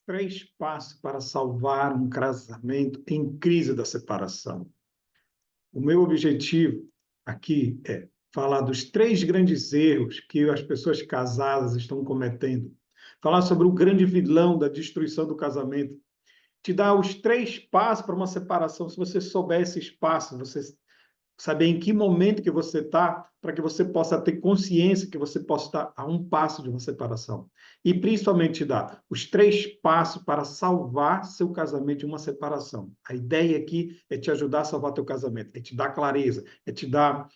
3 passos para salvar um casamento em crise da separação. O meu objetivo aqui é falar dos 3 grandes erros que as pessoas casadas estão cometendo, falar sobre o grande vilão da destruição do casamento, te dar os 3 passos para uma separação. Se você souber esses passos, você saber em que momento que você está, para que você possa ter consciência que você possa estar a um passo de uma separação. E principalmente dar os 3 passos para salvar seu casamento de uma separação. A ideia aqui é te ajudar a salvar teu casamento, é te dar clareza, é te dar,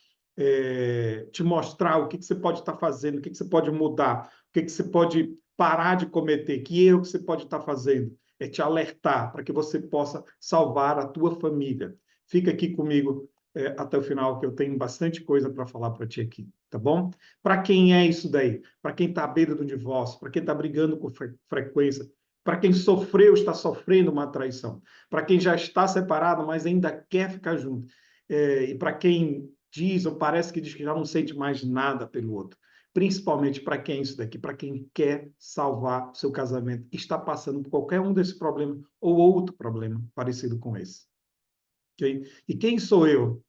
te mostrar o que você pode estar fazendo, o que você pode mudar, o que você pode parar de cometer, que erro que você pode estar fazendo. É te alertar para que você possa salvar a tua família. Fica aqui comigo até o final, que eu tenho bastante coisa para falar para ti aqui, tá bom? Para quem é isso daí? Para quem está à beira do divórcio, para quem está brigando com frequência, para quem sofreu, está sofrendo uma traição, para quem já está separado, mas ainda quer ficar junto, e para quem diz ou parece que diz que já não sente mais nada pelo outro. Principalmente para quem é isso daqui, para quem quer salvar o seu casamento, está passando por qualquer um desses problemas ou outro problema parecido com esse. Okay? E quem sou eu?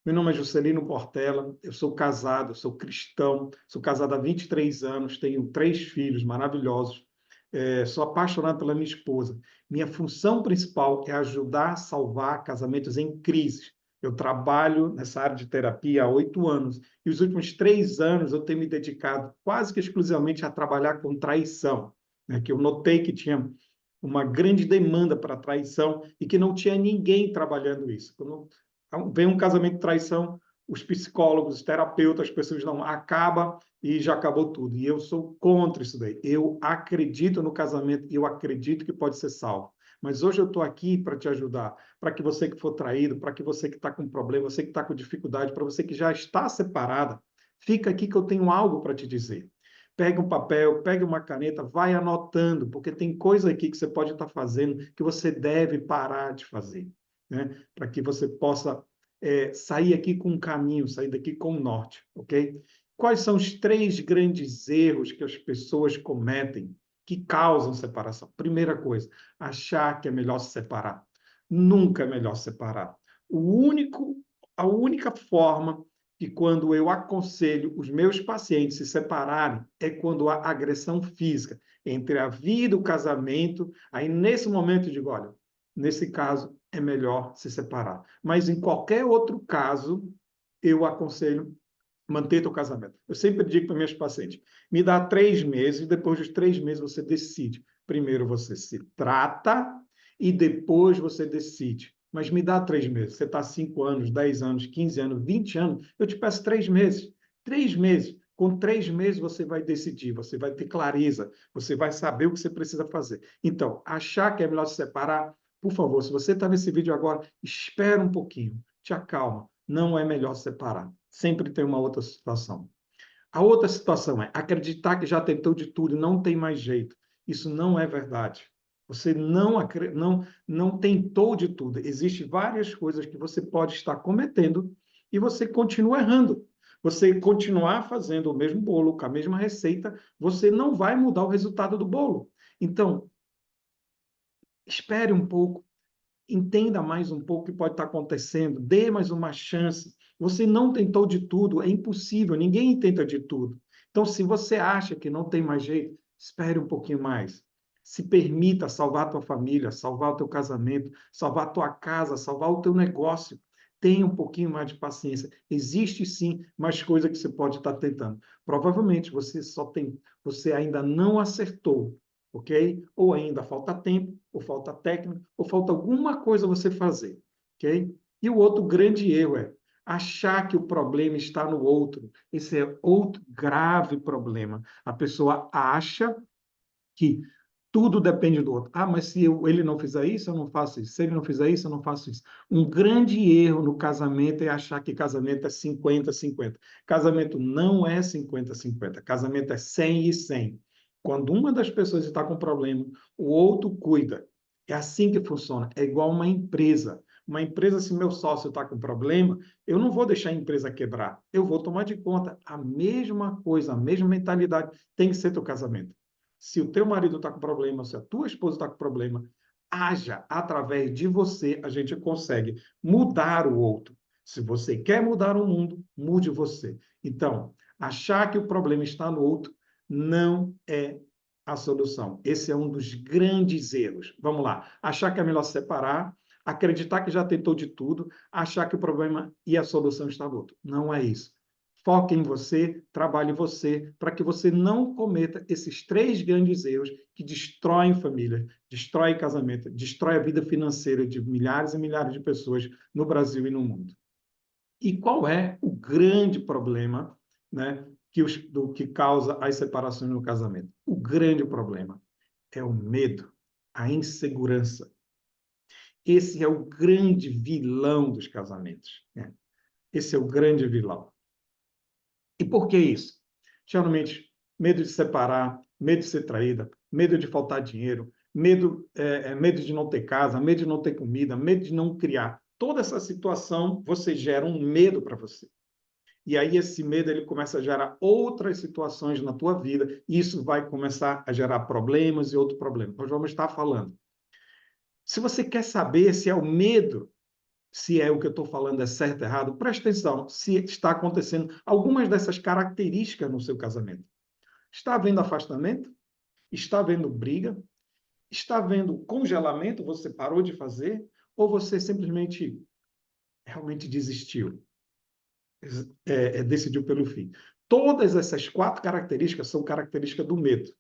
Meu nome é Juscelino Portela, eu sou casado, eu sou cristão, sou casado há 23 anos, tenho 3 filhos maravilhosos, sou apaixonado pela minha esposa. Minha função principal é ajudar a salvar casamentos em crise. Eu trabalho nessa área de terapia há 8 anos, e os últimos 3 anos eu tenho me dedicado quase que exclusivamente a trabalhar com traição, né? Que eu notei que tinha uma grande demanda para traição e que não tinha ninguém trabalhando isso. Quando vem um casamento de traição, os psicólogos, os terapeutas, as pessoas não acaba e já acabou tudo. E eu sou contra isso daí. Eu acredito no casamento e eu acredito que pode ser salvo. Mas hoje eu estou aqui para te ajudar, para que você que for traído, para que você que está com problema, você que está com dificuldade, para você que já está separada, fica aqui que eu tenho algo para te dizer. Pega um papel, pega uma caneta, vai anotando, porque tem coisa aqui que você pode estar fazendo que você deve parar de fazer, né? Para que você possa sair aqui com um caminho, sair daqui com um norte, ok? Quais são os 3 grandes erros que as pessoas cometem que causam separação? Primeira coisa, achar que é melhor se separar. Nunca é melhor se separar. A única forma que quando eu aconselho os meus pacientes se separarem é quando há agressão física entre a vida e o casamento. Aí, nesse momento, eu digo, olha, nesse caso, é melhor se separar. Mas, em qualquer outro caso, eu aconselho manter teu casamento. Eu sempre digo para meus pacientes, me dá 3 meses, e depois dos 3 meses você decide. Primeiro você se trata e depois você decide. Mas me dá 3 meses. Você está 5 anos, 10 anos, 15 anos, 20 anos, eu te peço 3 meses. 3 meses. Com 3 meses você vai decidir, você vai ter clareza, você vai saber o que você precisa fazer. Então, achar que é melhor se separar, por favor, se você está nesse vídeo agora, espera um pouquinho, te acalma. Não é melhor se separar. Sempre tem uma outra situação. A outra situação é acreditar que já tentou de tudo e não tem mais jeito. Isso não é verdade. Você não tentou de tudo. Existem várias coisas que você pode estar cometendo e você continua errando. Você continuar fazendo o mesmo bolo, com a mesma receita, você não vai mudar o resultado do bolo. Então, espere um pouco, entenda mais um pouco o que pode estar acontecendo, dê mais uma chance. Você não tentou de tudo, é impossível, ninguém tenta de tudo. Então, se você acha que não tem mais jeito, espere um pouquinho mais. Se permita salvar a tua família, salvar o teu casamento, salvar a tua casa, salvar o teu negócio. Tenha um pouquinho mais de paciência. Existe sim mais coisa que você pode estar tentando. Provavelmente você ainda não acertou, ok? Ou ainda falta tempo, ou falta técnica, ou falta alguma coisa você fazer, ok? E o outro grande erro é achar que o problema está no outro. Esse é outro grave problema. A pessoa acha que tudo depende do outro. Ah, mas se ele não fizer isso, eu não faço isso. Se ele não fizer isso, eu não faço isso. Um grande erro no casamento é achar que casamento é 50-50. Casamento não é 50-50. Casamento é 100 e 100. Quando uma das pessoas está com problema, o outro cuida. É assim que funciona. É igual uma empresa. Uma empresa, se meu sócio está com problema, eu não vou deixar a empresa quebrar. Eu vou tomar de conta. A mesma coisa, a mesma mentalidade tem que ser teu casamento. Se o teu marido está com problema, se a tua esposa está com problema, haja através de você, a gente consegue mudar o outro. Se você quer mudar o mundo, mude você. Então, achar que o problema está no outro não é a solução. Esse é um dos grandes erros. Vamos lá. Achar que é melhor separar, acreditar que já tentou de tudo, achar que o problema e a solução está no outro. Não é isso. Foque em você, trabalhe você, para que você não cometa esses 3 grandes erros que destroem família, destroem casamento, destroem a vida financeira de milhares e milhares de pessoas no Brasil e no mundo. E qual é o grande problema, né, que causa as separações no casamento? O grande problema é o medo, a insegurança. Esse é o grande vilão dos casamentos, né? Esse é o grande vilão. E por que isso? Geralmente, medo de separar, medo de ser traída, medo de faltar dinheiro, medo de não ter casa, medo de não ter comida, medo de não criar. Toda essa situação, você gera um medo para você. E aí esse medo ele começa a gerar outras situações na tua vida, e isso vai começar a gerar problemas e outros problemas. Nós vamos estar falando. Se você quer saber se é o medo, se é o que eu estou falando é certo ou errado, preste atenção se está acontecendo algumas dessas características no seu casamento. Está havendo afastamento? Está havendo briga? Está havendo congelamento? Você parou de fazer? Ou você simplesmente realmente desistiu? Decidiu pelo fim. Todas essas 4 características são características do medo.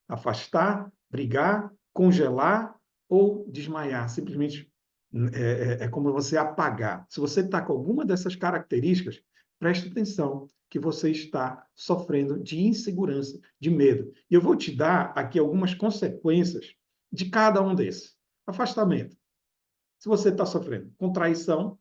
Afastar, brigar, congelar ou desmaiar. Simplesmente é como você apagar. Se você está com alguma dessas características, preste atenção que você está sofrendo de insegurança, de medo. E eu vou te dar aqui algumas consequências de cada um desses. Afastamento. Se você está sofrendo com traição,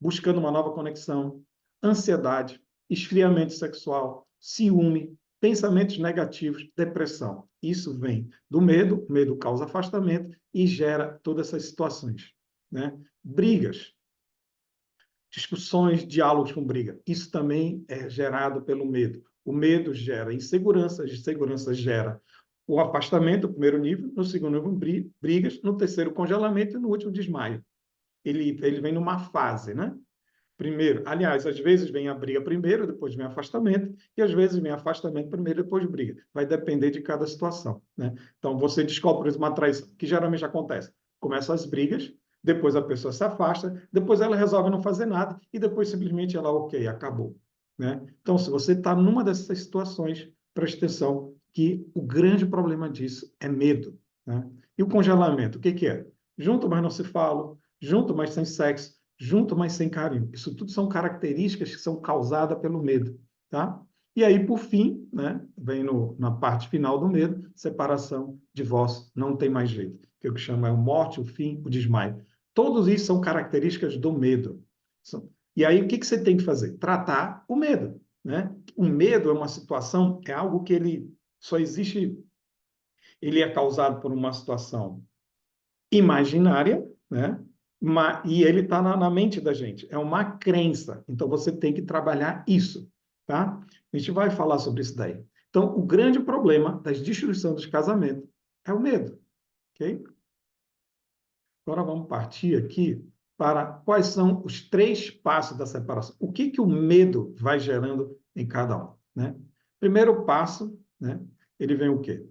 buscando uma nova conexão, ansiedade, esfriamento sexual, ciúme, pensamentos negativos, depressão. Isso vem do medo, o medo causa afastamento e gera todas essas situações, né? Brigas, discussões, diálogos com briga. Isso também é gerado pelo medo. O medo gera insegurança, a insegurança gera o afastamento, o primeiro nível, no segundo nível, brigas, no terceiro, congelamento e no último, desmaio. Ele vem numa fase, né? Primeiro, aliás, às vezes vem a briga primeiro, depois vem afastamento, e às vezes vem afastamento primeiro, depois briga. Vai depender de cada situação, né? Então, você descobre uma traição, que geralmente acontece. Começam as brigas, depois a pessoa se afasta, depois ela resolve não fazer nada, e depois simplesmente ela, ok, acabou, né? Então, se você está numa dessas situações, preste atenção que o grande problema disso é medo, né? E o congelamento, o que que é? Junto, mas não se falam, junto, mas sem sexo, junto, mas sem carinho. Isso tudo são características que são causadas pelo medo, tá? E aí, por fim, né, vem na parte final do medo, separação, divórcio, não tem mais jeito. Que é o que chama é o morte, o fim, o desmaio. Todos isso são características do medo. E aí, o que você tem que fazer? Tratar o medo, né? O medo é uma situação, é algo que ele só existe, ele é causado por uma situação imaginária, né? E ele está na mente da gente. É uma crença. Então, você tem que trabalhar isso, tá? A gente vai falar sobre isso daí. Então, o grande problema das destruição dos casamentos é o medo, ok? Agora vamos partir aqui para quais são os 3 passos da separação. O que que o medo vai gerando em cada um, né? Primeiro passo, né? Ele vem o quê?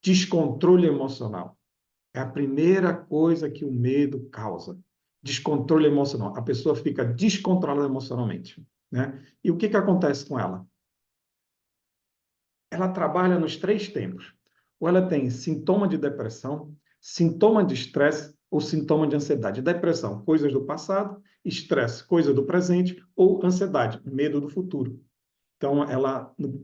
Descontrole emocional. É a primeira coisa que o medo causa. Descontrole emocional. A pessoa fica descontrolada emocionalmente, né? E o que que acontece com ela? Ela trabalha nos 3 tempos. Ou ela tem sintoma de depressão, sintoma de estresse ou sintoma de ansiedade. Depressão, coisas do passado; estresse, coisa do presente; ou ansiedade, medo do futuro. Então,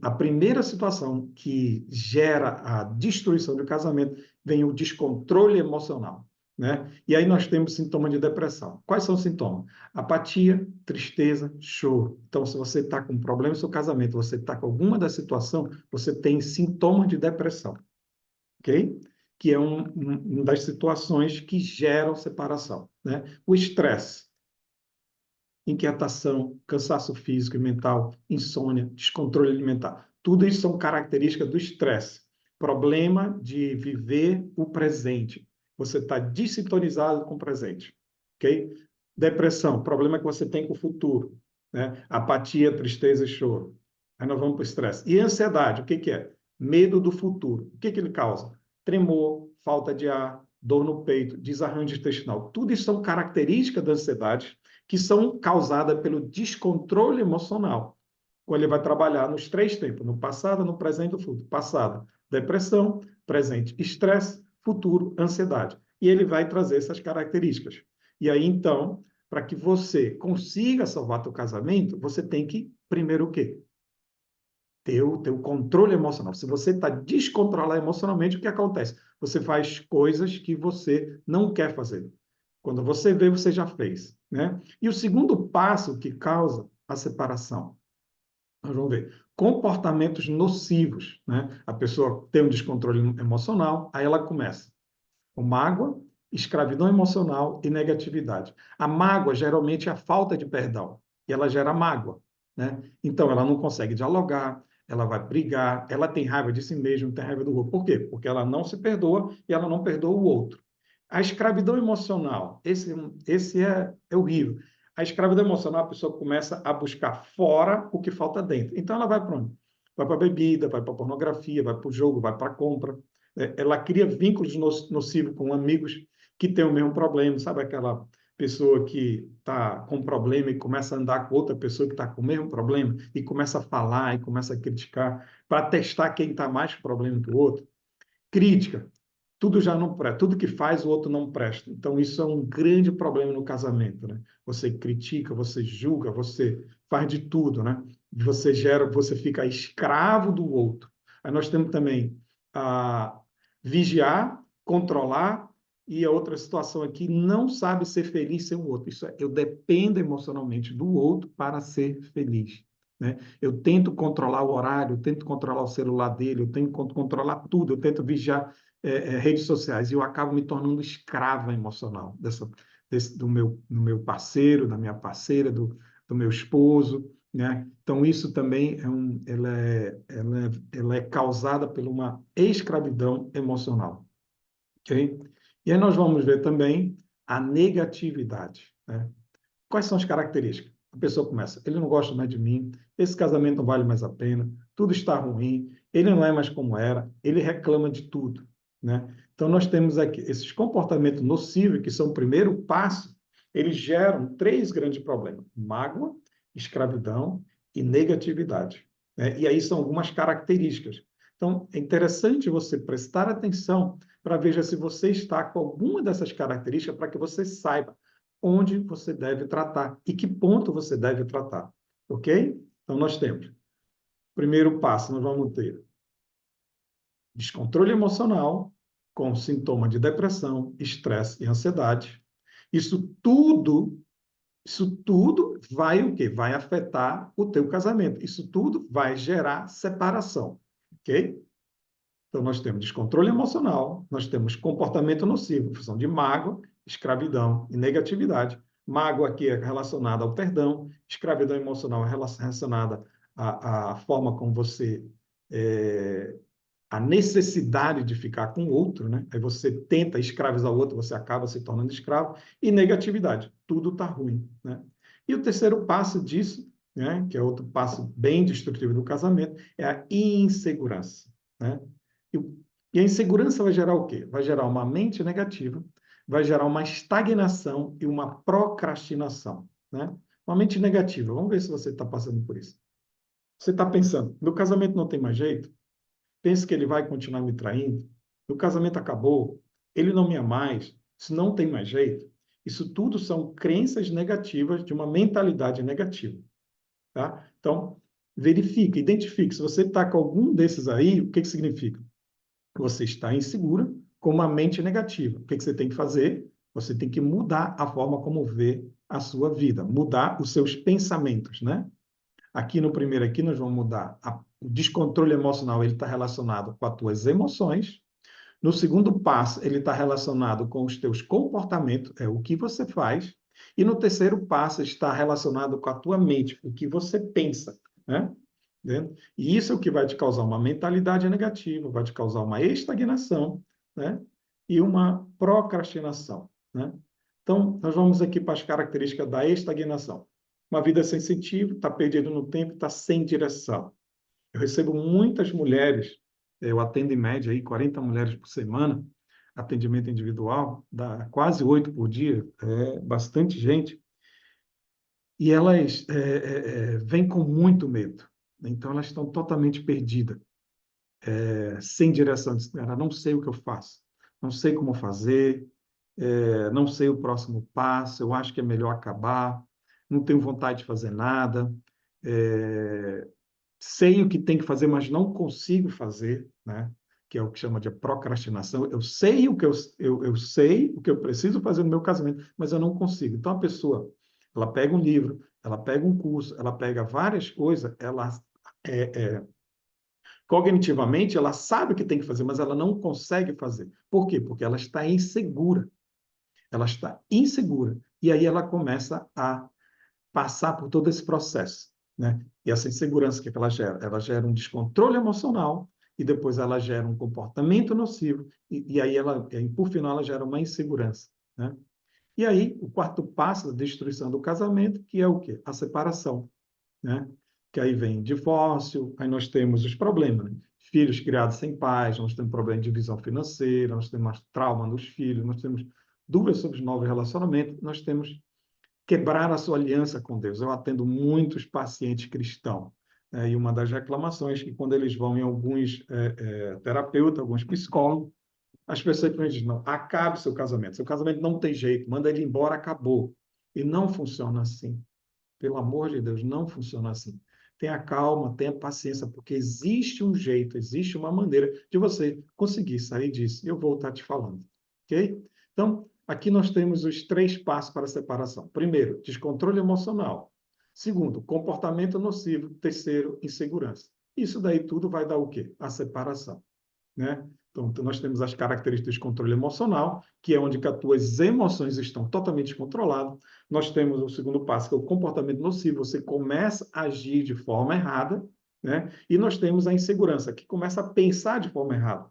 a primeira situação que gera a destruição do casamento vem o descontrole emocional, né? E aí nós temos sintoma de depressão. Quais são os sintomas? Apatia, tristeza, choro. Então, se você está com problema no seu casamento, você está com alguma da situação, você tem sintoma de depressão, ok? Que é uma das situações que geram separação, né? O estresse, inquietação, cansaço físico e mental, insônia, descontrole alimentar. Tudo isso são características do estresse. problema de viver o presente. Você está desintonizado com o presente, ok? Depressão, problema que você tem com o futuro, né? Apatia, tristeza e choro. Aí nós vamos para o estresse. E ansiedade, o que que é? Medo do futuro. O que que ele causa? Tremor, falta de ar, dor no peito, desarranjo intestinal. Tudo isso são características da ansiedade que são causadas pelo descontrole emocional. Quando ele vai trabalhar nos três tempos, no passado, no presente e no futuro. Passado, depressão; presente, estresse; futuro, ansiedade. E ele vai trazer essas características. E aí, então, para que você consiga salvar teu casamento, você tem que, primeiro, o quê? Ter o teu controle emocional. Se você está descontrolado emocionalmente, o que acontece? Você faz coisas que você não quer fazer. Quando você vê, você já fez, né? E o segundo passo que causa a separação, nós vamos ver, comportamentos nocivos, né? A pessoa tem um descontrole emocional, aí ela começa com mágoa, escravidão emocional e negatividade. A mágoa geralmente é a falta de perdão, e ela gera mágoa, né? Então ela não consegue dialogar, ela vai brigar, ela tem raiva de si mesma, tem raiva do outro. Por quê? Porque ela não se perdoa e ela não perdoa o outro. A escravidão emocional, esse é horrível. A escravidão emocional, a pessoa começa a buscar fora o que falta dentro. Então ela vai para onde? Vai para a bebida, vai para a pornografia, vai para o jogo, vai para a compra. Ela cria vínculos nocivos com amigos que têm o mesmo problema. Sabe aquela pessoa que está com problema e começa a andar com outra pessoa que está com o mesmo problema e começa a falar e começa a criticar para testar quem está mais com problema que o outro? Crítica. Tudo já não presta, tudo que faz o outro não presta. Então, isso é um grande problema no casamento, né? Você critica, você julga, você faz de tudo, né? Você fica escravo do outro. Aí nós temos também a vigiar, controlar, e a outra situação aqui, não sabe ser feliz sem o outro. Isso é, eu dependo emocionalmente do outro para ser feliz, né? Eu tento controlar o horário, eu tento controlar o celular dele, eu tento controlar tudo, eu tento vigiar redes sociais, e eu acabo me tornando escrava emocional do meu parceiro, da minha parceira, do meu esposo, né? Então, isso também ela é causada por uma escravidão emocional, ok? E aí nós vamos ver também a negatividade, né? Quais são as características? A pessoa começa, ele não gosta mais de mim, esse casamento não vale mais a pena, tudo está ruim, ele não é mais como era, ele reclama de tudo, né? Então, nós temos aqui esses comportamentos nocivos, que são o primeiro passo, eles geram três grandes problemas: mágoa, escravidão e negatividade, né? E aí são algumas características. Então, é interessante você prestar atenção para ver se você está com alguma dessas características, para que você saiba onde você deve tratar e que ponto você deve tratar, ok? Então, nós temos, primeiro passo, nós vamos ter descontrole emocional com sintoma de depressão, estresse e ansiedade. Isso tudo, isso tudo vai o quê? Vai afetar o teu casamento. Isso tudo vai gerar separação, ok? Então, nós temos descontrole emocional, nós temos comportamento nocivo, função de mágoa, escravidão e negatividade. Mágoa aqui é relacionada ao perdão, escravidão emocional é relacionada à forma como você a necessidade de ficar com o outro, né? Aí você tenta escravizar o outro, você acaba se tornando escravo, e negatividade, tudo está ruim, né? E o terceiro passo disso, né, que é outro passo bem destrutivo do casamento, é a insegurança, né? E, e a insegurança vai gerar o quê? Vai gerar uma mente negativa, vai gerar uma estagnação e uma procrastinação, né? Uma mente negativa, vamos ver se você está passando por isso. Você está pensando, meu casamento não tem mais jeito? Pensa que ele vai continuar me traindo? O casamento acabou, ele não me ama mais, isso não tem mais jeito. Isso tudo são crenças negativas de uma mentalidade negativa, tá? Então, verifique, identifique. Se você está com algum desses aí, o que que significa? Você está insegura com uma mente negativa. O que que você tem que fazer? Você tem que mudar a forma como vê a sua vida, mudar os seus pensamentos, né? Aqui no primeiro aqui nós vamos mudar o descontrole emocional, ele está relacionado com as tuas emoções. No segundo passo, ele está relacionado com os teus comportamentos, é o que você faz. E no terceiro passo está relacionado com a tua mente, o que você pensa, né? Entendeu? E isso é o que vai te causar uma mentalidade negativa, vai te causar uma estagnação, né? E uma procrastinação, né? Então, nós vamos aqui para as características da estagnação. Uma vida sem sentido, está perdido no tempo, está sem direção. Eu recebo muitas mulheres, eu atendo em média aí 40 mulheres por semana, atendimento individual, dá quase 8 por dia, é bastante gente, e elas vêm com muito medo. Então, elas estão totalmente perdidas, sem direção. Cara, não sei o que eu faço, não sei como fazer, não sei o próximo passo, eu acho que é melhor acabar, não tenho vontade de fazer nada, é, sei o que tem que fazer, mas não consigo fazer, né? Que é o que chama de procrastinação. Eu sei o que eu sei o que eu preciso fazer no meu casamento, mas eu não consigo. Então a pessoa, ela pega um livro, ela pega um curso, ela pega várias coisas, ela cognitivamente ela sabe o que tem que fazer, mas ela não consegue fazer. Por quê? Porque ela está insegura. Ela está insegura. E aí ela começa a passar por todo esse processo, né? E essa insegurança que ela gera? Ela gera um descontrole emocional e depois ela gera um comportamento nocivo e aí ela, e por final, ela gera uma insegurança, né? E aí o quarto passo da destruição do casamento, que é o quê? A separação, né? Que aí vem divórcio, aí nós temos os problemas, né? Filhos criados sem pais, nós temos problema de divisão financeira, nós temos trauma nos filhos, nós temos dúvidas sobre os novos relacionamentos, nós temos quebrar a sua aliança com Deus. Eu atendo muitos pacientes cristãos, né? E uma das reclamações é que quando eles vão em alguns terapeutas, alguns psicólogos, as pessoas dizem, não, acabe seu casamento não tem jeito, manda ele embora, acabou. E não funciona assim. Pelo amor de Deus, não funciona assim. Tenha calma, tenha paciência, porque existe um jeito, existe uma maneira de você conseguir sair disso. E eu vou estar te falando, ok? Então, aqui nós temos os 3 passos para a separação. Primeiro, descontrole emocional. Segundo, comportamento nocivo. Terceiro, insegurança. Isso daí tudo vai dar o quê? A separação, né? Então, nós temos as características de controle emocional, que é onde que as tuas emoções estão totalmente controladas. Nós temos o segundo passo, que é o comportamento nocivo, você começa a agir de forma errada, né? E nós temos a insegurança, que começa a pensar de forma errada.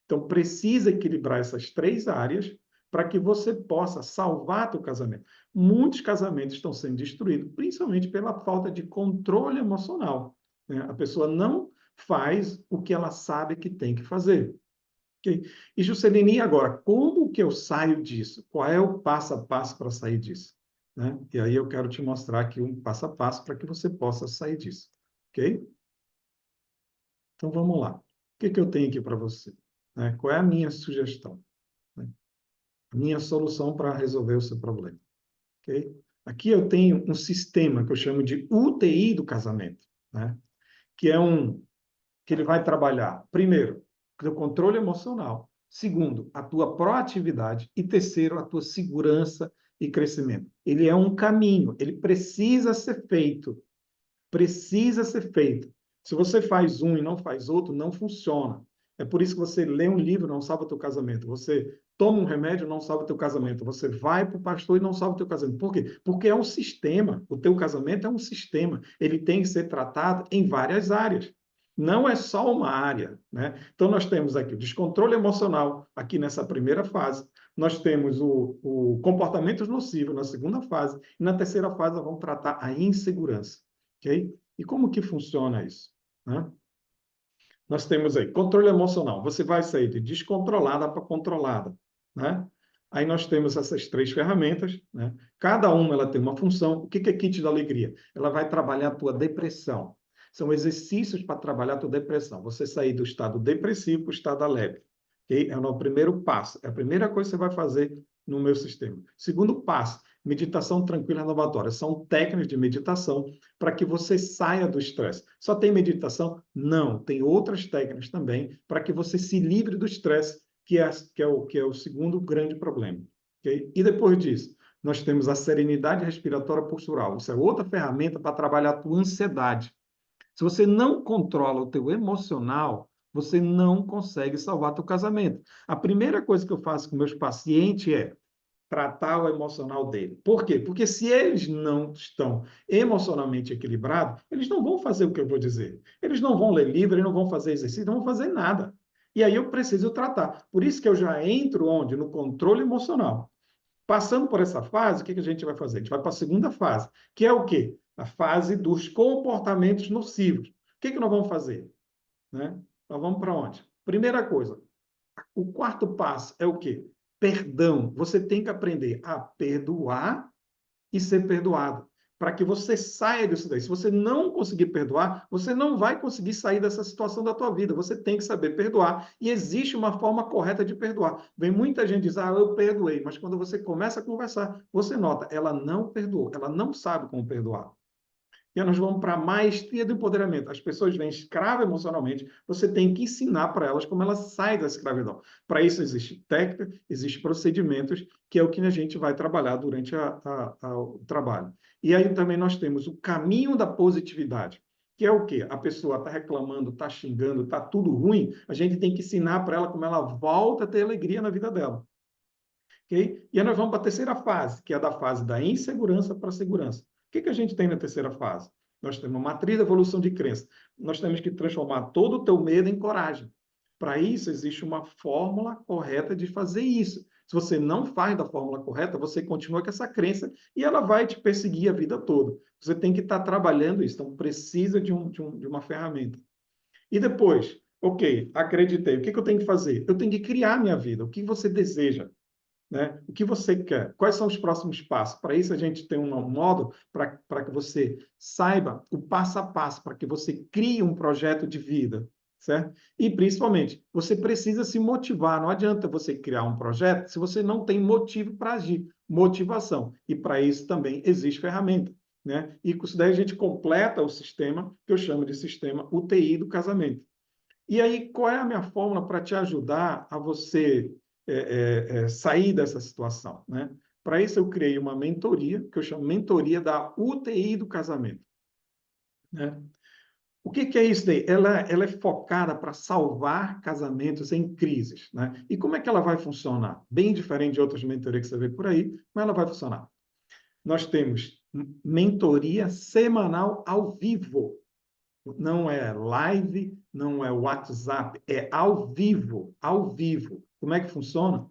Então, precisa equilibrar essas 3 áreas para que você possa salvar teu casamento. Muitos casamentos estão sendo destruídos, principalmente pela falta de controle emocional, né? A pessoa não faz o que ela sabe que tem que fazer. Okay? E Juscelini, agora, como que eu saio disso? Qual é o passo a passo para sair disso? Né? E aí eu quero te mostrar aqui um passo a passo para que você possa sair disso. Ok? Então vamos lá. O que que eu tenho aqui para você? Né? Qual é a minha sugestão? Né? A minha solução para resolver o seu problema. Ok? Aqui eu tenho um sistema que eu chamo de UTI do casamento, né? Que é que ele vai trabalhar, primeiro, o controle emocional, segundo, a tua proatividade e terceiro, a tua segurança e crescimento. Ele é um caminho, ele precisa ser feito. Se você faz um e não faz outro, não funciona. É por isso que você lê um livro, não salva o teu casamento. Você toma um remédio, não salva o teu casamento. Você vai para o pastor e não salva o teu casamento. Por quê? Porque é um sistema. O teu casamento é um sistema. Ele tem que ser tratado em várias áreas. Não é só uma área, né? Então, nós temos aqui o descontrole emocional, aqui nessa primeira fase. Nós temos o comportamento nocivo na segunda fase. E na terceira fase, nós vamos tratar a insegurança. Ok? E como que funciona isso? Né? Nós temos aí controle emocional. Você vai sair de descontrolada para controlada, né? Aí nós temos essas 3 ferramentas, né? Cada uma ela tem uma função. O que é kit da alegria? Ela vai trabalhar a tua depressão. São exercícios para trabalhar a tua depressão. Você sair do estado depressivo para o estado alegre. Okay? É o primeiro passo. É a primeira coisa que você vai fazer no meu sistema. Segundo passo, meditação tranquila e renovatória. São técnicas de meditação para que você saia do estresse. Só tem meditação? Não, tem outras técnicas também para que você se livre do estresse, que é o segundo grande problema. Okay? E depois disso, nós temos a serenidade respiratória postural. Isso é outra ferramenta para trabalhar a tua ansiedade. Se você não controla o teu emocional, você não consegue salvar teu casamento. A primeira coisa que eu faço com meus pacientes é tratar o emocional dele. Por quê? Porque se eles não estão emocionalmente equilibrados, eles não vão fazer o que eu vou dizer. Eles não vão ler livro, eles não vão fazer exercício, não vão fazer nada. E aí eu preciso tratar. Por isso que eu já entro onde? No controle emocional. Passando por essa fase, o que a gente vai fazer? A gente vai para a segunda fase, que é o quê? A fase dos comportamentos nocivos. O que nós vamos fazer? Né? Nós vamos para onde? Primeira coisa, o quarto passo é o quê? Perdão. Você tem que aprender a perdoar e ser perdoado, para que você saia disso daí. Se você não conseguir perdoar, você não vai conseguir sair dessa situação da tua vida. Você tem que saber perdoar e existe uma forma correta de perdoar. Vem muita gente diz: "Ah, eu perdoei", mas quando você começa a conversar, você nota, ela não perdoou, ela não sabe como perdoar. E aí nós vamos para a maestria do empoderamento. As pessoas vêm escravas emocionalmente, você tem que ensinar para elas como elas saem da escravidão. Para isso existe técnica, existe procedimentos, que é o que a gente vai trabalhar durante o trabalho. E aí também nós temos o caminho da positividade, que é o quê? A pessoa está reclamando, está xingando, está tudo ruim, a gente tem que ensinar para ela como ela volta a ter alegria na vida dela. Okay? E aí nós vamos para a terceira fase, que é da fase da insegurança para a segurança. O que a gente tem na terceira fase? Nós temos uma matriz de evolução de crença. Nós temos que transformar todo o teu medo em coragem. Para isso, existe uma fórmula correta de fazer isso. Se você não faz da fórmula correta, você continua com essa crença e ela vai te perseguir a vida toda. Você tem que estar trabalhando isso, então precisa de uma ferramenta. E depois, ok, acreditei, o que eu tenho que fazer? Eu tenho que criar minha vida, o que você deseja? Né? O que você quer? Quais são os próximos passos? Para isso, a gente tem um modo para que você saiba o passo a passo, para que você crie um projeto de vida, certo? E, principalmente, você precisa se motivar. Não adianta você criar um projeto se você não tem motivo para agir, motivação. E, para isso, também existe ferramenta. Né? E com isso daí a gente completa o sistema, que eu chamo de sistema UTI do casamento. E aí, qual é a minha fórmula para te ajudar a você sair dessa situação? Né? Para isso, eu criei uma mentoria, que eu chamo mentoria da UTI do casamento. Né? O que é isso daí? Ela é focada para salvar casamentos em crises. Né? E como é que ela vai funcionar? Bem diferente de outras mentorias que você vê por aí, mas ela vai funcionar. Nós temos mentoria semanal ao vivo. Não é live, não é WhatsApp, é ao vivo, ao vivo. Como é que funciona?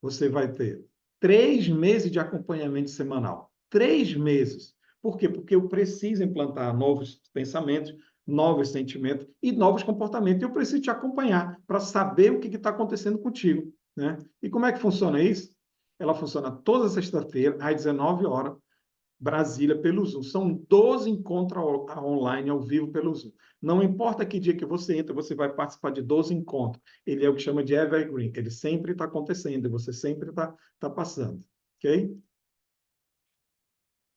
Você vai ter 3 meses de acompanhamento semanal. 3 meses. Por quê? Porque eu preciso implantar novos pensamentos, novos sentimentos e novos comportamentos. Eu preciso te acompanhar para saber o que está acontecendo contigo. Né? E como é que funciona isso? Ela funciona toda sexta-feira, às 19 horas, Brasília pelo Zoom. São 12 encontros online, ao vivo pelo Zoom. Não importa que dia que você entra, você vai participar de 12 encontros. Ele é o que chama de evergreen. Ele sempre está acontecendo, você sempre está passando. Ok?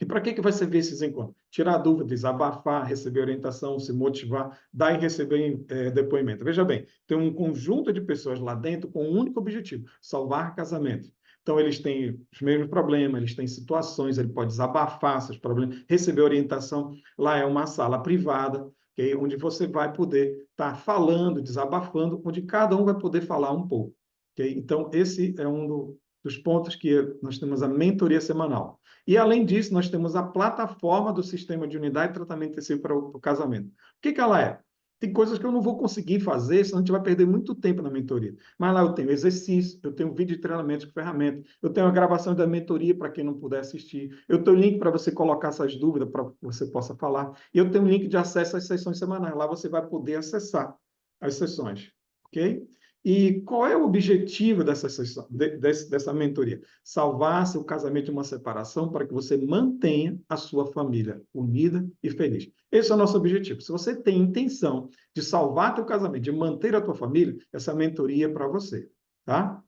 E para que vai servir esses encontros? Tirar dúvidas, desabafar, receber orientação, se motivar, dar e receber depoimento. Veja bem, tem um conjunto de pessoas lá dentro com um único objetivo: salvar casamento. Então, eles têm os mesmos problemas, eles têm situações, ele pode desabafar seus problemas, receber orientação. Lá é uma sala privada, okay? Onde você vai poder estar falando, desabafando, onde cada um vai poder falar um pouco. Okay? Então, esse é um dos pontos que nós temos a mentoria semanal. E, além disso, nós temos a plataforma do Sistema de Unidade e Tratamento Intensivo para o Casamento. O que ela é? Tem coisas que eu não vou conseguir fazer, senão a gente vai perder muito tempo na mentoria. Mas lá eu tenho exercício, eu tenho vídeo de treinamento com ferramenta, eu tenho a gravação da mentoria para quem não puder assistir, eu tenho link para você colocar essas dúvidas para que você possa falar, e eu tenho link de acesso às sessões semanais. Lá você vai poder acessar as sessões, ok? E qual é o objetivo dessa mentoria? Salvar seu casamento de uma separação para que você mantenha a sua família unida e feliz. Esse é o nosso objetivo. Se você tem intenção de salvar teu casamento, de manter a tua família, essa mentoria é para você, tá?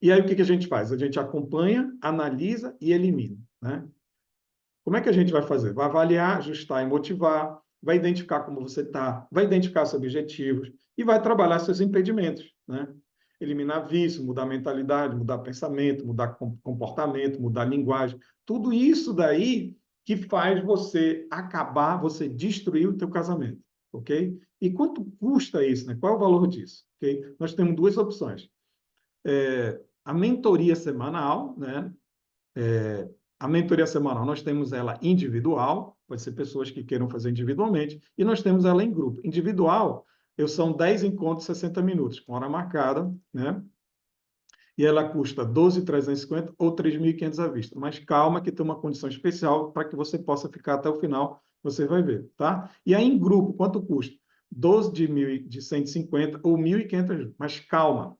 E aí o que a gente faz? A gente acompanha, analisa e elimina, né? Como é que a gente vai fazer? Vai avaliar, ajustar e motivar, vai identificar como você está, vai identificar seus objetivos e vai trabalhar seus impedimentos, né? Eliminar vício, mudar mentalidade, mudar pensamento, mudar comportamento, mudar linguagem. Tudo isso daí que faz você acabar, você destruir o teu casamento, ok? E quanto custa isso, né? Qual é o valor disso? Okay? Nós temos duas opções. A mentoria semanal, né? A mentoria semanal, nós temos ela individual, pode ser pessoas que queiram fazer individualmente, e nós temos ela em grupo. Individual, são 10 encontros, 60 minutos, com hora marcada, né? E ela custa 12.350 ou 3.500 à vista. Mas calma que tem uma condição especial para que você possa ficar até o final, você vai ver, tá? E aí em grupo, quanto custa? 12 de 150 ou 1.500, mas calma.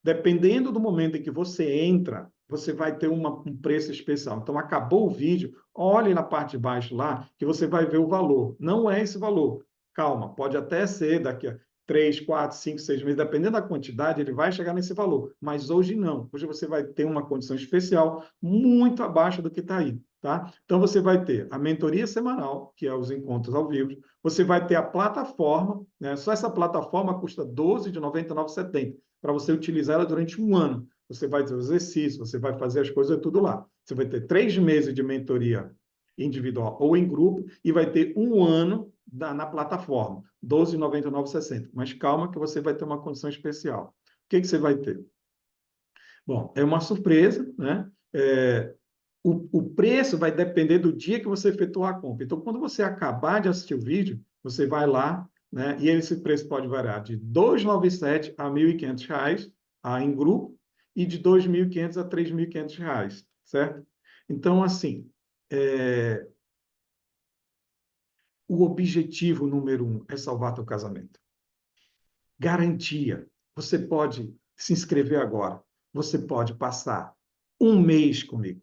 Dependendo do momento em que você entra, você vai ter um preço especial. Então, acabou o vídeo, olhe na parte de baixo lá, que você vai ver o valor. Não é esse valor. Calma, pode até ser daqui a 3, 4, 5, 6 meses, dependendo da quantidade, ele vai chegar nesse valor. Mas hoje não. Hoje você vai ter uma condição especial muito abaixo do que está aí. Tá? Então, você vai ter a mentoria semanal, que é os encontros ao vivo. Você vai ter a plataforma, né? Só essa plataforma custa R$ 12 de R$ 99,70 para você utilizar ela durante um ano. Você vai ter os exercícios, você vai fazer as coisas tudo lá. Você vai ter 3 meses de mentoria individual ou em grupo e vai ter um ano na plataforma, R$ 12,99,60. Mas calma que você vai ter uma condição especial. O que você vai ter? Bom, é uma surpresa, né? O preço vai depender do dia que você efetuar a compra. Então, quando você acabar de assistir o vídeo, você vai lá, né? E esse preço pode variar de R$ 297 a R$ 1.500 em grupo e de R$ 2.500 a R$ 3.500, certo? Então, assim, é, o objetivo número 1 é salvar teu casamento. Garantia. Você pode se inscrever agora. Você pode passar um mês comigo.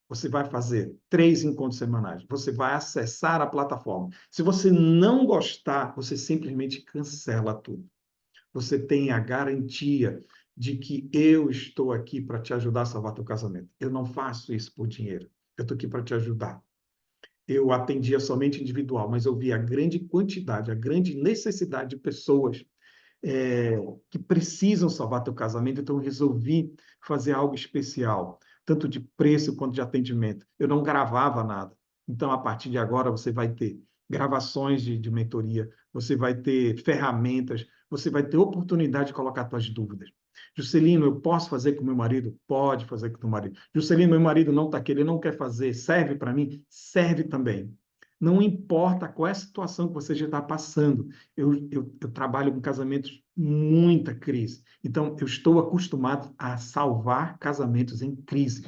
Você vai fazer 3 encontros semanais. Você vai acessar a plataforma. Se você não gostar, você simplesmente cancela tudo. Você tem a garantia de que eu estou aqui para te ajudar a salvar teu casamento. Eu não faço isso por dinheiro. Eu estou aqui para te ajudar. Eu atendia somente individual, mas eu vi a grande quantidade, a grande necessidade de pessoas que precisam salvar teu casamento, então eu resolvi fazer algo especial, tanto de preço quanto de atendimento. Eu não gravava nada. Então, a partir de agora, você vai ter gravações de mentoria, você vai ter ferramentas, você vai ter oportunidade de colocar suas dúvidas. Juscelino, eu posso fazer com meu marido? Pode fazer com o teu marido. Juscelino, meu marido não está aqui, ele não quer fazer, serve para mim? Serve também. Não importa qual é a situação que você já está passando. Eu trabalho com casamentos muita crise. Então, eu estou acostumado a salvar casamentos em crise.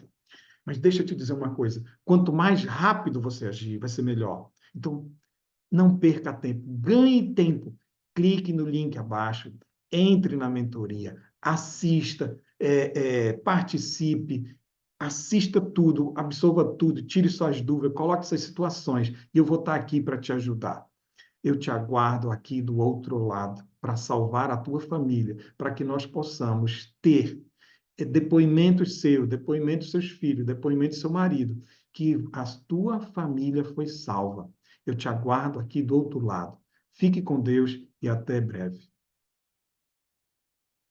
Mas deixa eu te dizer uma coisa: quanto mais rápido você agir, vai ser melhor. Então, não perca tempo, ganhe tempo. Clique no link abaixo, entre na mentoria, assista, participe, assista tudo, absorva tudo, tire suas dúvidas, coloque suas situações e eu vou estar aqui para te ajudar. Eu te aguardo aqui do outro lado para salvar a tua família, para que nós possamos ter depoimentos seus, depoimentos dos seus filhos, depoimentos do seu marido, que a tua família foi salva. Eu te aguardo aqui do outro lado. Fique com Deus e até breve.